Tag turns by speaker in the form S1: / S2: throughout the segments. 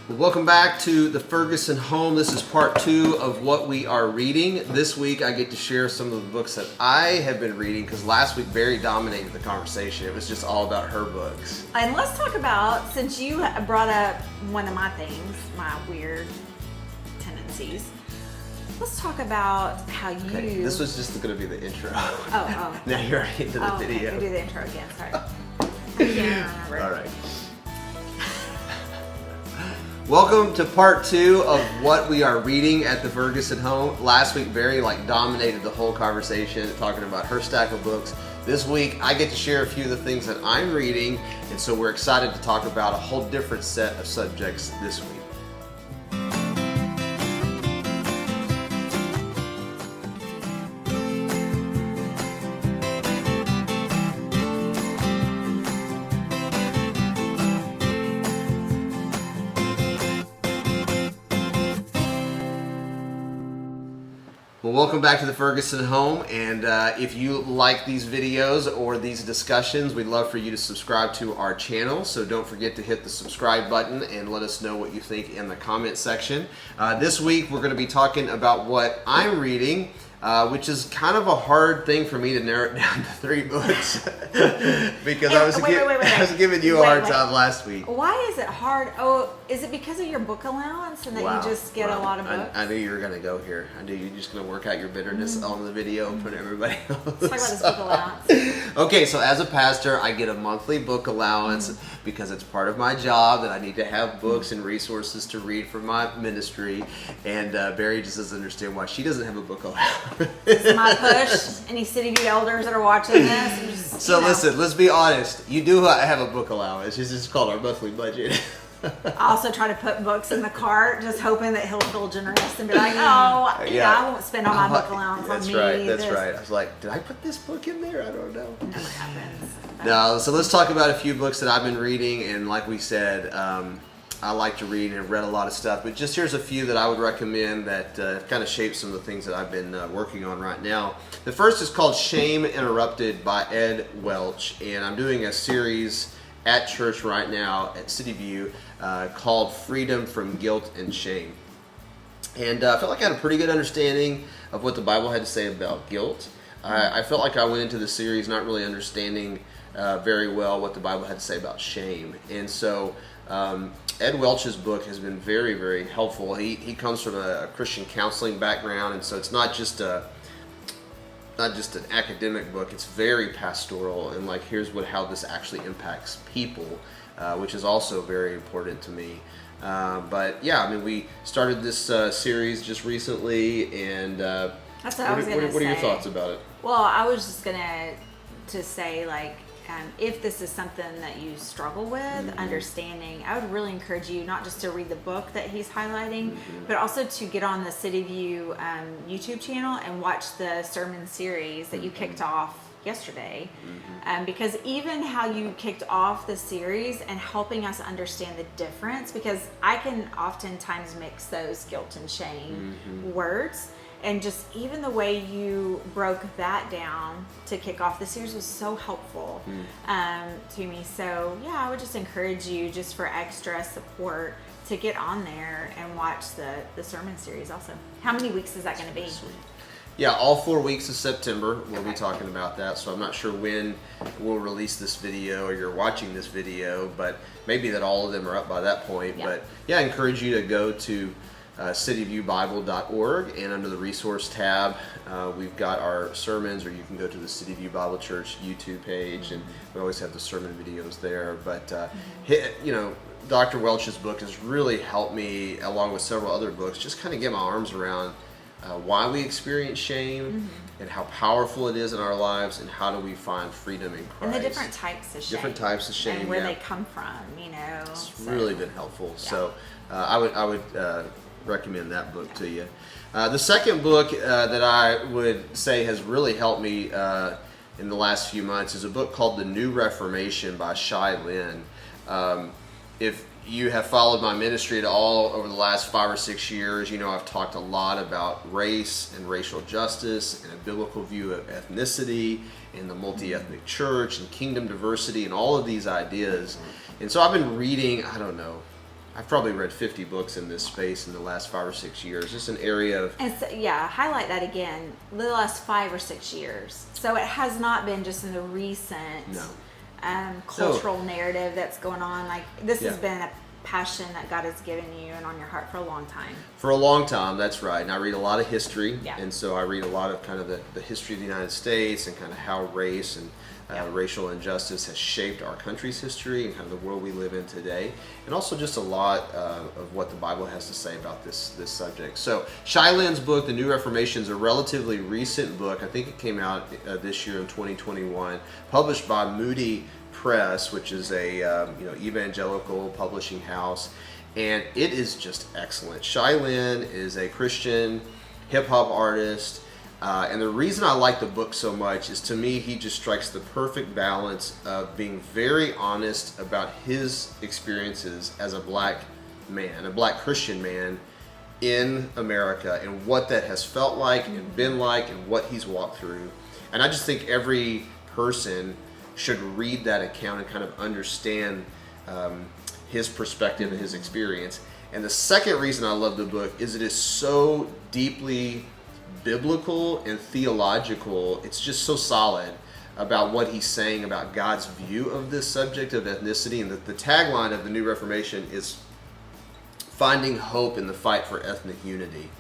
S1: Well, welcome back to the Ferguson home. This is part 2 of what we are reading. This week I get to share some of the books that I have been reading because last week Barry dominated the conversation. It was just all about her books.
S2: And let's talk about, since you brought up one of my things, my weird tendencies, let's talk about how you...
S1: Okay, this was just going to be the intro.
S2: Oh.
S1: Now you're right into the video.
S2: Okay, do the intro again, sorry. I can't remember.
S1: All right. Welcome to part 2 of what we are reading at the Ferguson home. Last week, Barry dominated the whole conversation, talking about her stack of books. This week, I get to share a few of the things that I'm reading, and so we're excited to talk about a whole different set of subjects this week. Well, welcome back to the Ferguson home, and if you like these videos or these discussions, we'd love for you to subscribe to our channel, so don't forget to hit the subscribe button and let us know what you think in the comment section. This week we're going to be talking about what I'm reading, which is kind of a hard thing for me to narrow it down to 3 books because I was giving you a hard time last week.
S2: Why is it hard? Oh, is it because of your book allowance and that you just get a lot of books?
S1: I knew you were going to go here. I knew you were just going to work out your bitterness on the video in front of everybody else.
S2: Let's talk about this book allowance.
S1: Okay, so as a pastor, I get a monthly book allowance because it's part of my job that I need to have books and resources to read for my ministry. And Barry just doesn't understand why she doesn't have a book allowance.
S2: This is my push. Any City View elders that are watching this.
S1: Listen, let's be honest. You do have a book allowance. It's just called our monthly budget.
S2: I also try to put books in the cart, just hoping that he'll feel generous and be like, I won't spend all my book allowance on me.
S1: That's right. I was like, did I put this book in there? I don't know.
S2: Never happens.
S1: No, so let's talk about a few books that I've been reading, and like we said, I like to read and have read a lot of stuff, but just here's a few that I would recommend that kind of shape some of the things that I've been working on right now. The first is called Shame Interrupted by Ed Welch, and I'm doing a series at church right now at City View called Freedom from Guilt and Shame. And I felt like I had a pretty good understanding of what the Bible had to say about guilt. I felt like I went into the series not really understanding very well what the Bible had to say about shame. And so Ed Welch's book has been very, very helpful. He comes from a Christian counseling background, and so it's not just an academic book. It's very pastoral, and like here's how this actually impacts people, which is also very important to me. But yeah, I mean, we started this series just recently, and
S2: that's what I was going to say.
S1: What are your thoughts about it?
S2: Well, I was just going to say, like, if this is something that you struggle with, understanding, I would really encourage you not just to read the book that he's highlighting, but also to get on the City View YouTube channel and watch the sermon series that you kicked off yesterday. Because even how you kicked off the series and helping us understand the difference, because I can oftentimes mix those guilt and shame words. And just even the way you broke that down to kick off the series was so helpful to me. So yeah, I would just encourage you, just for extra support, to get on there and watch the sermon series also. How many weeks is that going to be?
S1: Sweet. Yeah, all 4 weeks of September we'll be talking about that. So I'm not sure when we'll release this video or you're watching this video, but maybe that all of them are up by that point. But yeah, I encourage you to go to cityviewbible.org, and under the resource tab we've got our sermons, or you can go to the City View Bible Church YouTube page, and we always have the sermon videos there. But Dr. Welch's book has really helped me, along with several other books, just kind of get my arms around why we experience shame and how powerful it is in our lives, and how do we find freedom in Christ.
S2: And the different types of shame.
S1: Different types of shame.
S2: And where they come from,
S1: It's really been helpful. Yeah. So I would recommend that book to you. The second book that I would say has really helped me in the last few months is a book called The New Reformation by Shai Linne. If you have followed my ministry at all over the last 5 or 6 years, you know I've talked a lot about race and racial justice and a biblical view of ethnicity and the multi-ethnic church and kingdom diversity and all of these ideas. And so I've been reading, I I've probably read 50 books in this space in the last 5 or 6 years. It's an area of...
S2: And so, yeah, highlight that again, the last 5 or 6 years. So it has not been just in the recent cultural narrative that's going on. Like, this has been a passion that God has given you and on your heart for a long time.
S1: For a long time, that's right. And I read a lot of history.
S2: Yeah.
S1: And so I read a lot of kind of the history of the United States and kind of how race and racial injustice has shaped our country's history and kind of the world we live in today, and also just a lot of what the Bible has to say about this subject. So Shai Linne's book, The New Reformation, is a relatively recent book. I think it came out this year in 2021, published by Moody Press, which is a evangelical publishing house, and it is just excellent. Shai Linne is a Christian hip-hop artist. And the reason I like the book so much is, to me, he just strikes the perfect balance of being very honest about his experiences as a black man, a black Christian man in America, and what that has felt like and been like and what he's walked through. And I just think every person should read that account and kind of understand his perspective and his experience. And the second reason I love the book is it is so deeply biblical and theological. It's just so solid about what he's saying about God's view of this subject of ethnicity. And the tagline of the New Reformation is finding hope in the fight for ethnic unity.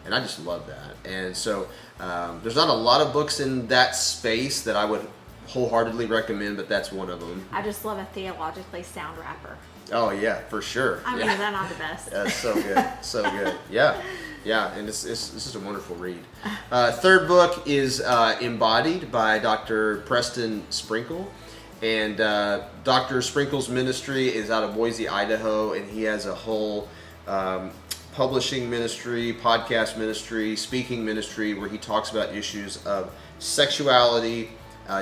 S1: And I just love that. And so there's not a lot of books in that space that I would wholeheartedly recommend, but that's one of them.
S2: I just love a theologically sound rapper.
S1: Oh yeah, for sure.
S2: I mean, is that not the best?
S1: That's so good, so good. Yeah, and it's just a wonderful read. Third book is Embodied by Dr. Preston Sprinkle, and Dr. Sprinkle's ministry is out of Boise, Idaho, and he has a whole publishing ministry, podcast ministry, speaking ministry, where he talks about issues of sexuality,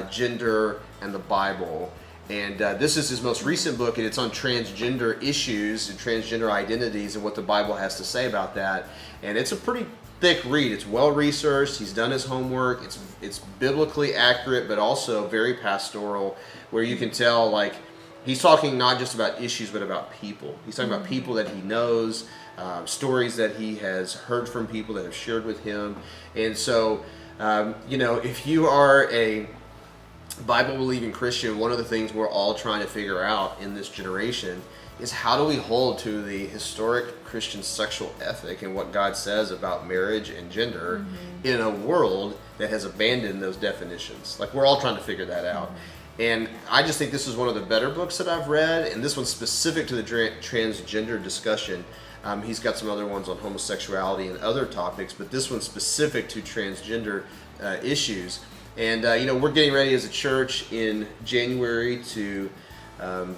S1: gender, and the Bible. And this is his most recent book, and it's on transgender issues and transgender identities and what the Bible has to say about that. And it's a pretty thick read. It's well researched. He's done his homework. It's biblically accurate, but also very pastoral, where you can tell, like, he's talking not just about issues, but about people. He's talking about people that he knows, stories that he has heard from people that have shared with him. And so, if you are a Bible-believing Christian, one of the things we're all trying to figure out in this generation is, how do we hold to the historic Christian sexual ethic and what God says about marriage and gender in a world that has abandoned those definitions? Like, we're all trying to figure that out. And I just think this is one of the better books that I've read, and this one's specific to the transgender discussion. He's got some other ones on homosexuality and other topics, but this one's specific to transgender issues. And we're getting ready as a church in January to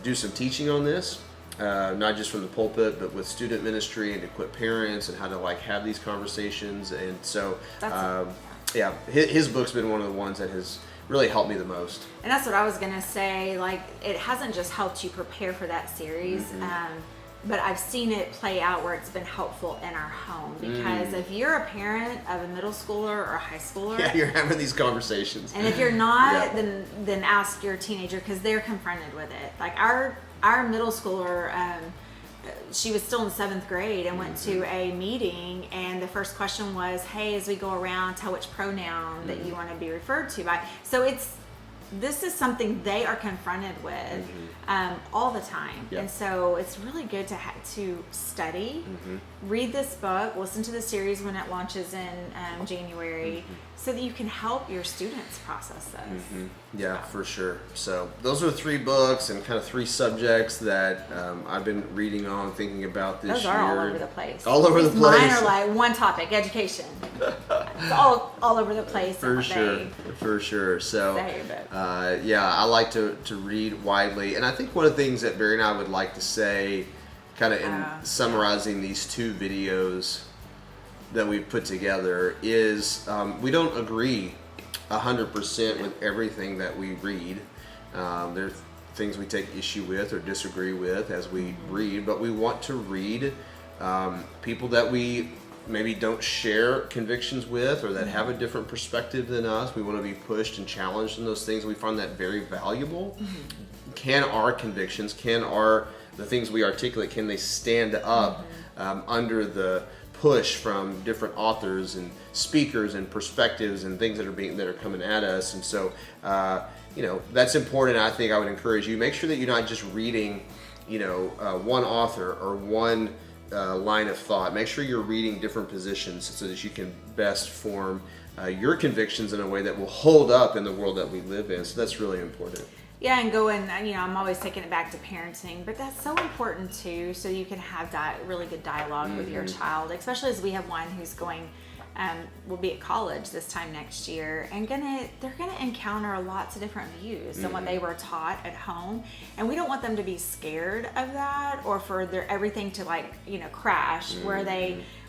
S1: do some teaching on this, not just from the pulpit, but with student ministry, and to equip parents and how to have these conversations. And so, his book's been one of the ones that has really helped me the most.
S2: And that's what I was gonna say. Like, it hasn't just helped you prepare for that series. But I've seen it play out where it's been helpful in our home, because if you're a parent of a middle schooler or a high schooler,
S1: you're having these conversations.
S2: And if you're not, then ask your teenager, because they're confronted with it. Like our middle schooler, she was still in 7th grade and went to a meeting, and the first question was, "Hey, as we go around, tell which pronoun that you want to be referred to by." So this is something they are confronted with all the time. And so it's really good to study, read this book, listen to the series when it launches in January, so that you can help your students process this.
S1: Yeah, for sure. So those are 3 books and kind of 3 subjects that I've been reading on, thinking about this year.
S2: Those are all over the place.
S1: All over the place.
S2: Mine are like one topic, education. It's all over the place.
S1: For sure. So, I like to read widely. And I think one of the things that Barry and I would like to say, kind of in summarizing these 2 videos that we've put together, is we don't agree 100% with everything that we read. There are things we take issue with or disagree with as we read, but we want to read people that we maybe don't share convictions with, or that have a different perspective than us. We want to be pushed and challenged in those things. We find that very valuable. Can our convictions, can our the things we articulate, can they stand up under the push from different authors and speakers and perspectives and things that are coming at us. And so that's important. I think I would encourage you, make sure that you're not just reading one author or one line of thought. Make sure you're reading different positions so that you can best form your convictions in a way that will hold up in the world that we live in. So that's really important.
S2: Yeah, and I'm always taking it back to parenting, but that's so important too, so you can have really good dialogue with your child, especially as we have one who's will be at college this time next year, and they're gonna encounter lots of different views than what they were taught at home, and we don't want them to be scared of that, or for everything to crash, where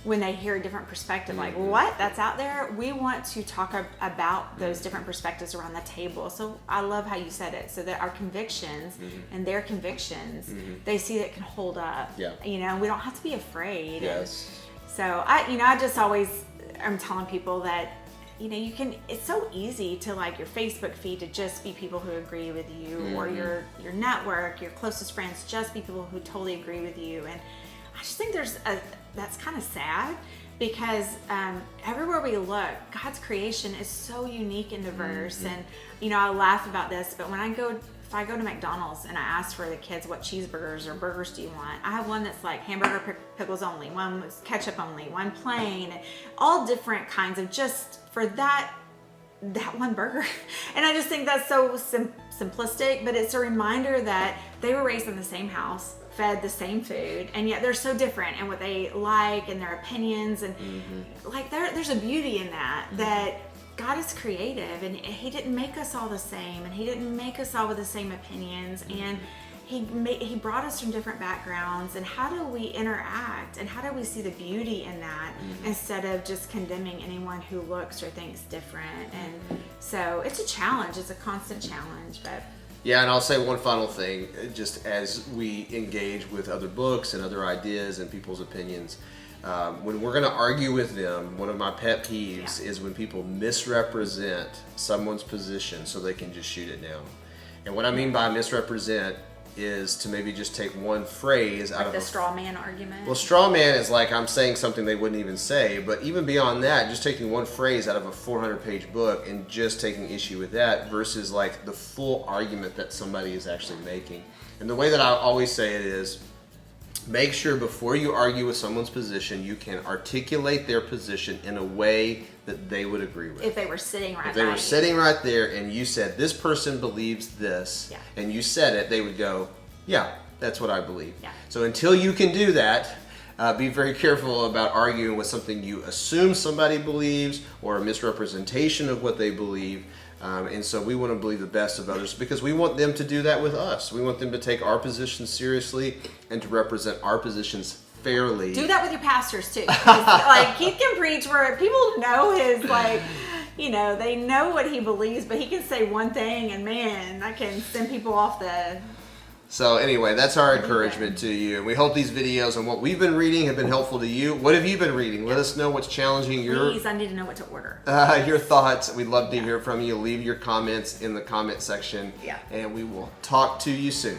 S2: when they hear a different perspective, like, what, that's out there. We want to talk about those different perspectives around the table. So I love how you said it, so that our convictions and their convictions, they see that can hold up. Yeah. We don't have to be afraid.
S1: Yes.
S2: So I just always, I'm telling people that, it's so easy to your Facebook feed to just be people who agree with you, or your network, your closest friends, just be people who totally agree with you. And I just think that's kind of sad, because everywhere we look, God's creation is so unique and diverse. And I laugh about this, but if I go to McDonald's and I ask for the kids, what cheeseburgers or burgers do you want? I have one that's like hamburger pickles only, one with ketchup only, one plain, all different kinds of, just for that one burger. And I just think that's so simplistic, but it's a reminder that they were raised in the same house, fed the same food, and yet they're so different in what they like and their opinions, and there's a beauty in that God is creative, and He didn't make us all the same, and He didn't make us all with the same opinions, and He brought us from different backgrounds. And how do we interact, and how do we see the beauty in that, instead of just condemning anyone who looks or thinks different? And so it's a challenge. It's a constant challenge, but.
S1: Yeah, and I'll say one final thing, just as we engage with other books and other ideas and people's opinions. When we're going to argue with them, one of my pet peeves is when people misrepresent someone's position so they can just shoot it down. And what I mean by misrepresent is to maybe just take one phrase out of
S2: the straw man argument.
S1: Well, straw man is like I'm saying something they wouldn't even say, but even beyond that, just taking one phrase out of a 400-page book and just taking issue with that versus the full argument that somebody is actually making. And the way that I always say it is, make sure before you argue with someone's position, you can articulate their position in a way that they would agree with.
S2: If they were sitting right there.
S1: If they were sitting right there and you said, this person believes this, and you said it, they would go, yeah, that's what I believe. Yeah. So until you can do that, be very careful about arguing with something you assume somebody believes, or a misrepresentation of what they believe. And so we want to believe the best of others, because we want them to do that with us. We want them to take our positions seriously and to represent our positions fairly.
S2: Do that with your pastors too. Keith can preach where people know they know what he believes, but he can say one thing, and man, that can send people off the.
S1: So anyway, that's our encouragement to you. And we hope these videos and what we've been reading have been helpful to you. What have you been reading? Let us know what's challenging
S2: Please, I need to know what to order.
S1: Your thoughts. We'd love to hear from you. Leave your comments in the comment section. Yeah. And we will talk to you soon.